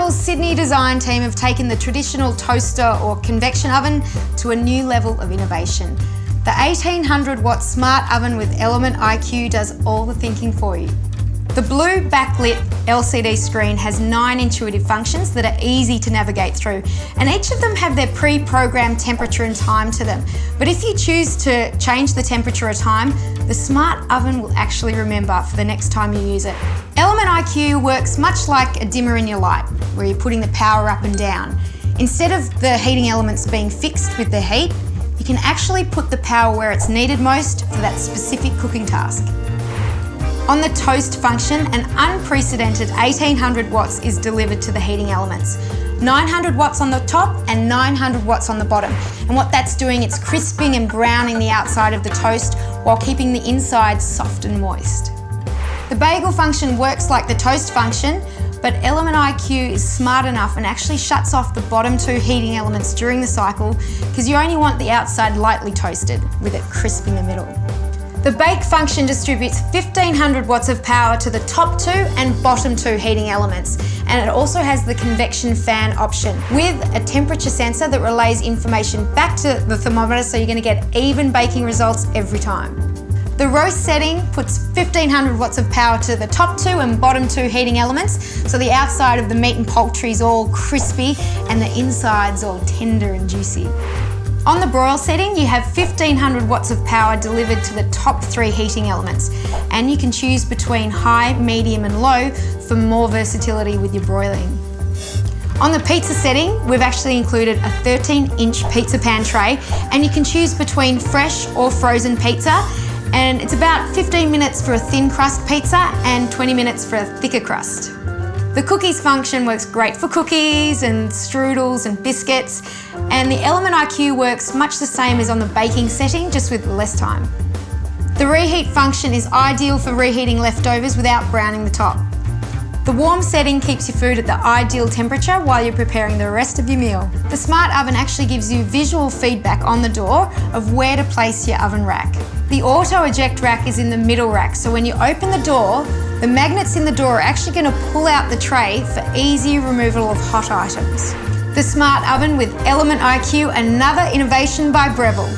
Breville's Sydney design team have taken the traditional toaster or convection oven to a new level of innovation. The 1800 watt smart oven with Element IQ does all the thinking for you. The blue backlit LCD screen has 9 intuitive functions that are easy to navigate through, and each of them have their pre-programmed temperature and time to them. But if you choose to change the temperature or time, the smart oven will actually remember for the next time you use it. Element IQ works much like a dimmer in your light, where you're putting the power up and down. Instead of the heating elements being fixed with the heat, you can actually put the power where it's needed most for that specific cooking task. On the toast function, an unprecedented 1800 watts is delivered to the heating elements. 900 watts on the top and 900 watts on the bottom. And what that's doing, it's crisping and browning the outside of the toast while keeping the inside soft and moist. The bagel function works like the toast function, but Element IQ is smart enough and actually shuts off the bottom 2 heating elements during the cycle because you only want the outside lightly toasted with it crisp in the middle. The bake function distributes 1500 watts of power to the top 2 and bottom 2 heating elements, and it also has the convection fan option with a temperature sensor that relays information back to the thermometer, so you're going to get even baking results every time. The roast setting puts 1500 watts of power to the top 2 and bottom 2 heating elements, so the outside of the meat and poultry is all crispy and the inside's all tender and juicy. On the broil setting, you have 1500 watts of power delivered to the top 3 heating elements, and you can choose between high, medium and low for more versatility with your broiling. On the pizza setting, we've actually included a 13-inch pizza pan tray, and you can choose between fresh or frozen pizza, and it's about 15 minutes for a thin crust pizza and 20 minutes for a thicker crust. The cookies function works great for cookies and strudels and biscuits, and the Element IQ works much the same as on the baking setting, just with less time. The reheat function is ideal for reheating leftovers without browning the top. The warm setting keeps your food at the ideal temperature while you're preparing the rest of your meal. The smart oven actually gives you visual feedback on the door of where to place your oven rack. The auto eject rack is in the middle rack, so when you open the door, the magnets in the door are actually going to pull out the tray for easy removal of hot items. The smart oven with Element IQ, another innovation by Breville.